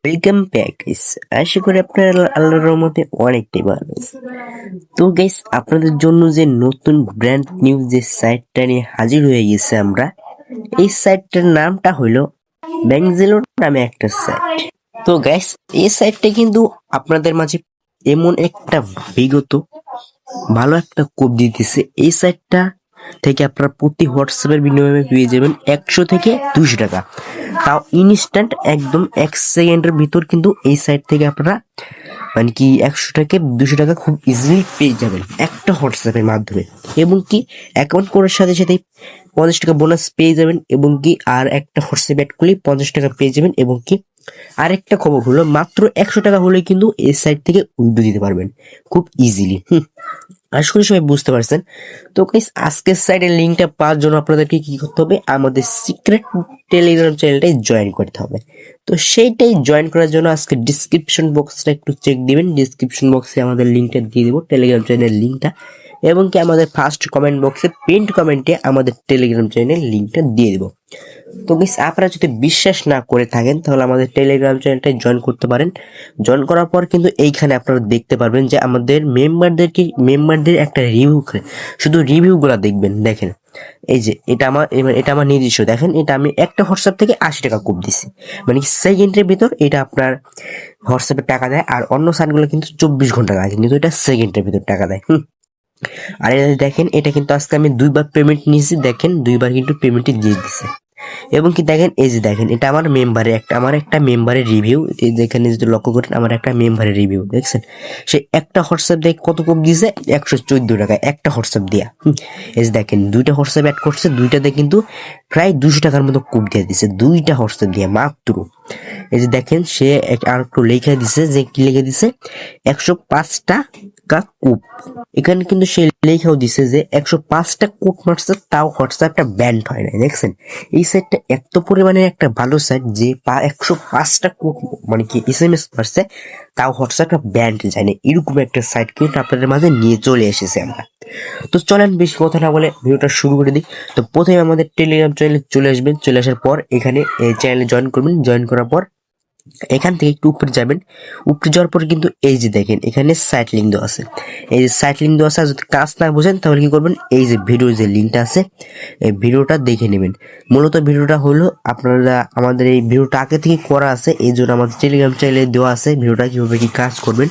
Welcome back guys. আশা করি আপনারা আল্লাহর রহমতে অনেকটাই ভালো আছেন। তো গাইস, আপনাদের জন্য যে নতুন ব্র্যান্ড নিউ যে সাইটটা নিয়ে হাজির হয়ে গেছে আমরা, এই সাইটটার নামটা হলো ব্যাংকজেলো নামে একটা সাইট। তো গাইস, এই সাইটটা কিন্তু আপনাদের মাঝে এমন একটা বিগত ভালো একটা কোড দিতেছে। এই সাইটটা থেকে আপনারা প্রতি হোয়াটসঅ্যাপের বিনিময়ে পেয়ে যাবেন 100 থেকে 200 টাকা, তাও ইনস্ট্যান্ট, একদম 1 সেকেন্ডের ভিতর। কিন্তু এই সাইট থেকে আপনারা মানে কি 100 থেকে 200 টাকা খুব ইজিলি পেয়ে যাবেন একটা হোয়াটসঅ্যাপের মাধ্যমে, এবং কি অ্যাকাউন্ট করার সাথে সাথে 50 টাকা বোনাস পেয়ে যাবেন, এবং কি আর একটা হোয়াটসঅ্যাপ অ্যাড করলে 50 টাকা পেয়ে যাবেন। এবং কি আরেকটা খবর হলো, মাত্র 100 টাকা হলে কিন্তু এই সাইট থেকে উইথড্র দিতে পারবেন খুব ইজিলি। আশা করি সবাই বুঝতে পারছেন। তো গাইস, আজকের সাইটের লিঙ্কটা পাওয়ার জন্য আপনাদেরকে কি করতে হবে, আমাদের সিক্রেট টেলিগ্রাম চ্যানেলটাই জয়েন করতে হবে। তো সেইটাই জয়েন করার জন্য আজকে ডিসক্রিপশন বক্সটা একটু চেক দিবেন। ডিসক্রিপশন বক্সে আমাদের লিঙ্কটা দিয়ে দেবো, টেলিগ্রাম চ্যানেলের লিঙ্কটা, এবং কি আমাদের ফার্স্ট কমেন্ট বক্সে পিন্ড কমেন্টে আমাদের টেলিগ্রাম চ্যানেলের লিঙ্কটা দিয়ে দেবো। তো গাইস, আপনারা যদি বিশ্বাস না করে থাকেন তাহলে আমাদের টেলিগ্রাম চ্যানেলটাই জয়েন করতে পারেন। জয়েন করার পর কিন্তু এইখানে আপনারা দেখতে পারবেন যে আমাদের মেম্বারদের একটা রিভিউ, শুধু রিভিউগুলো দেখবেন। দেখেন, এই যে এটা আমার নিজস্ব, দেখেন এটা আমি একটা হোয়াটসঅ্যাপ থেকে 80 টাকা কুপ দিছি, মানে সেকেন্ডের ভিতর এটা আপনার হোয়াটসঅ্যাপে টাকা দেয়। আর অন্য সাইটগুলো কিন্তু 24 ঘন্টা লাগে, কিন্তু এটা সেকেন্ডের ভিতর টাকা দেয়। আর এটা দেখেন, এটা কিন্তু আজকে আমি 2বার পেমেন্ট নিয়েছি, দেখেন 2বার কিন্তু পেমেন্টই দিয়ে দিছে। এবং কি দেখেন, এই যে দেখেন, এটা আমার একটা মেম্বারের রিভিউ। এই যেখানে যদি লক্ষ্য করেন, আমার একটা মেম্বারের রিভিউ দেখছেন। সে একটা হোয়াটসঅ্যাপ দিয়ে কত কম দিয়েছে, 114 টাকা একটা হোয়াটসঅ্যাপ দিয়া। এই যে দেখেন, 2টা হোয়াটসঅ্যাপ অ্যাড করছে, 2টাতে কিন্তু প্রায় 200 টাকার মতো কুপ দিয়ে দিছে, 2টা হোয়াটসঅ্যাপ দিয়ে মাত্র। এই যে দেখেন, সে আর একটু লেখা দিছে, যে কি লিখে দিছে, 105টা কূপ। এখানে কিন্তু সে লেখাও দিছে যে 105টা কূপ মারছে, তাও হোয়াটসঅ্যাপটা ব্যান্ড হয় নাই। দেখছেন, এই সাইটটা এত পরিমাণে একটা ভালো সাইট যে 105টা কূপ মানে কি SMS মারছে, তাও হোয়াটসঅ্যাপটা ব্যান্ড যায় না। এরকম একটা সাইট কিন্তু আপনাদের মাঝে নিয়ে চলে এসেছে আমরা। তো চলেন বেশি কথা না বলে ভিডিওটা শুরু করে দিই। তো প্রথমে আমাদের টেলিগ্রাম চ্যানেলে চলে আসবেন, চলে আসার পর এখানে এই চ্যানেলে জয়েন করবেন। জয়েন করার পর এখান থেকে একটু উপরে যাবেন। উপরে যাওয়ার পরে কিন্তু এই যে দেখেন, এখানে সাইট লিঙ্ক দেওয়া আছে। এই যে সাইট লিঙ্ক দেওয়া আছে, আর যদি কাজ না বোঝেন তাহলে কি করবেন, এই যে ভিডিও যে লিঙ্কটা আছে, এই ভিডিওটা দেখে নেবেন। মূলত ভিডিওটা হলো, আপনারা আমাদের এই ভিডিওটা আগে থেকে করা আছে, এই জন্য আমাদের টেলিগ্রাম চ্যানেলে দেওয়া আছে ভিডিওটা কিভাবে কি কাজ করবেন।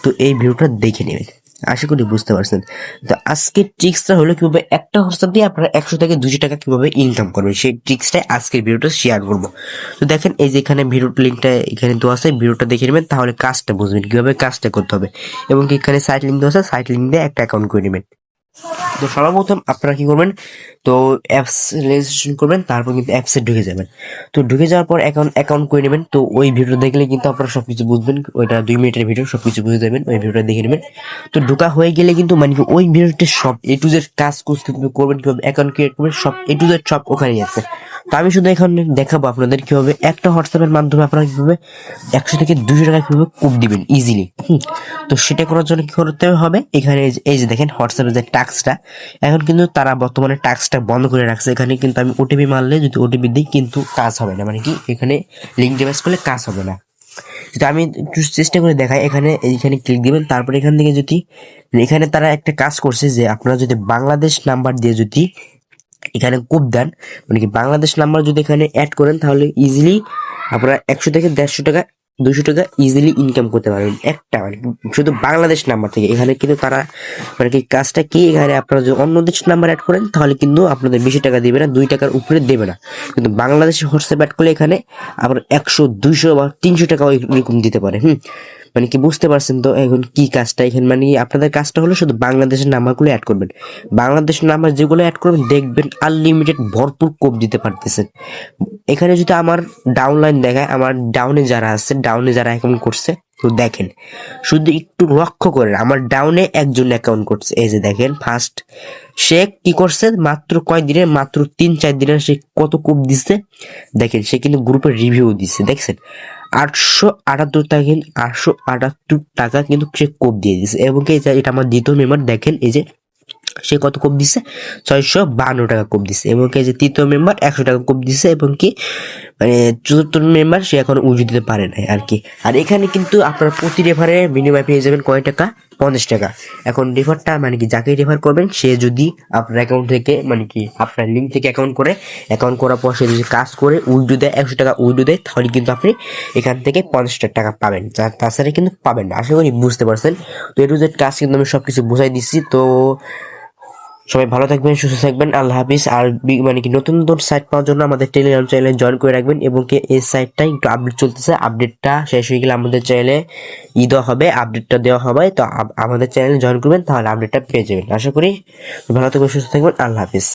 তো এই ভিডিওটা দেখে নেবেন, আশা করি বুঝতে পারছেন। তো আজকের ট্রিক্সটা হলো কিভাবে একটা হোয়াটসঅ্যাপ দিয়ে আপনারা 100 থেকে 200 টাকা কিভাবে ইনকাম করবেন, সেই ট্রিক্সটাই আজকের ভিডিওটা শেয়ার করবো। তো দেখেন, এই যে এখানে ভিডিওর লিঙ্কটা এখানে দেওয়া আছে, ভিডিওটা দেখে নেবেন, তাহলে কাজটা বুঝবেন কিভাবে কাজটা করতে হবে। এবং কি এখানে সাইট লিঙ্ক দেওয়া আছে, সাইট লিঙ্ক দিয়ে একটা অ্যাকাউন্ট করে নেবেন। তো সর্বপ্রথম আপনারা কি করবেন, তো অ্যাপস রেজিস্ট্রেশন করবেন, তারপর কিন্তু অ্যাপসে ঢুকে যাবেন। তো ঢুকে যাওয়ার পর অ্যাকাউন্ট করে নেবেন। তো ওই ভিডিও দেখলে কিন্তু আপনারা সবকিছু বুঝবেন, ওইটা 2 মিনিটের ভিডিও, সবকিছু বুঝে যাবেন, ওই ভিডিওটা দেখে নেবেন। তো ঢোকা হয়ে গেলে কিন্তু মানে কি ওই ভিডিওতে সব A to Z কাজ করবেন, কিভাবে অ্যাকাউন্ট ক্রিয়েট করবেন, সব A to Z সব ওখানেই আছে। তো আমি শুধু এখন দেখাবো আপনাদের কিভাবে একটা হোয়াটসঅ্যাপের মাধ্যমে আপনারা কিভাবে 100 থেকে 200 টাকা কিভাবে কুপ দিবেন ইজিলি। তো সেটা করার জন্য কি করতে হবে, এখানে এই যে দেখেন হোয়াটসঅ্যাপের যে টাস্কটা, এখন কিন্তু তারা বর্তমানে টাস্কটা বন্ধ করে রাখছে। এখানে কিন্তু আমি ওটিপি মারলে, যদি ওটিপি দিই কিন্তু কাজ হবে না, মানে কি এখানে লিঙ্ক ডিভাইস করলে কাজ হবে না। যদি আমি একটু চেষ্টা করে দেখাই, এইখানে ক্লিক দিবেন, তারপরে এখান থেকে যদি এখানে তারা একটা কাজ করছে যে আপনারা যদি বাংলাদেশ নাম্বার দিয়ে যদি এখানে কোড দেন, মানে কি বাংলাদেশ নাম্বার যদি এখানে অ্যাড করেন, তাহলে ইজিলি আপনারা 100 থেকে 150 টাকা 200 টাকা ইজিলি ইনকাম করতে পারবেন একটা, মানে শুধু বাংলাদেশ নাম্বার থেকে। এখানে কিন্তু তারা মানে কি কাজটা কি, এখানে আপনারা যদি অন্য দেশের নাম্বার অ্যাড করেন তাহলে কিন্তু আপনাদের বেশি টাকা দেবে না, 2 টাকার উপরে দেবে না। কিন্তু বাংলাদেশের হোয়াটসঅ্যাপ অ্যাড করলে এখানে আপনার 100 200 বা 300 টাকা এরকম দিতে পারে। মানে কি বুঝতে পারছেন তো এখন কি কাজটা, এখানে মানে আপনাদের কাজটা হলো শুধু বাংলাদেশের নাম্বারগুলো অ্যাড করবেন। বাংলাদেশের নাম্বার যেগুলো অ্যাড করবেন দেখবেন আনলিমিটেড ভরপুর কোপ দিতে পারতেছেন। এখানে যদি আমার ডাউনলাইন দেখায়, আমার ডাউনে যারা অ্যাকাউন্ট করছে, তো দেখেন শুধু একটু লক্ষ্য করেন, আমার ডাউনে একজন অ্যাকাউন্ট করছে। এই যে দেখেন ফার্স্ট, সে কি করছে, মাত্র কয়দিনে, মাত্র 3-4 দিনে সে কত কোপ দিচ্ছে দেখেন। সে কিন্তু গ্রুপে রিভিউ দিচ্ছে, দেখছেন 878 টাকা কিন্তু সে কোপ দিয়ে দিচ্ছে। এবং কি এটা আমার দ্বিতীয় মেম্বার, দেখেন এই যে সে কত কোপ দিচ্ছে, 652 টাকা কোপ দিচ্ছে। এবং কি যে তৃতীয় মেম্বার 100 টাকা কোপ দিচ্ছে। এবং কি মানে চতুর্থ মেম্বার সে এখন উইথড্র দিতে পারে নাই আর কি। আর এখানে কিন্তু আপনার প্রতি রেফারে বিনিময় পেয়ে যাবেন কয় টাকা, 50 টাকা। এখন রেফারটা মানে কি যাকে রেফার করবেন সে যদি আপনার অ্যাকাউন্ট থেকে মানে কি আপনার লিঙ্ক থেকে অ্যাকাউন্ট করার পর সে যদি কাজ করে উইথড্র দেয়, 100 টাকা উইথড্র দেয়, তাহলে কিন্তু আপনি এখান থেকে 50 টাকা পাবেন, তাছাড়া কিন্তু পাবেন না। আশা করি বুঝতে পারছেন। তো এটু যে কাজ কিন্তু আমি সবকিছু বুঝাই দিচ্ছি। তো সবাই ভালো থাকবেন, সুস্থ থাকবেন, আল্লাহ হাফিজ। আর মানে কি নতুন নতুন সাইট পাওয়ার জন্য আমাদের টেলিগ্রাম চ্যানেলে জয়েন করে রাখবেন, এবং কি এই সাইটটা একটু আপডেট চলতেছে, আপডেটটা শেষ হয়ে গেলে আমাদের চ্যানেলে দেওয়া হবে, আপডেটটা দেওয়া হবে। তো আমাদের চ্যানেলে জয়েন করবেন, তাহলে আপডেটটা পেয়ে যাবেন। আশা করি ভালো থাকবেন, সুস্থ থাকবেন, আল্লাহ হাফিজ।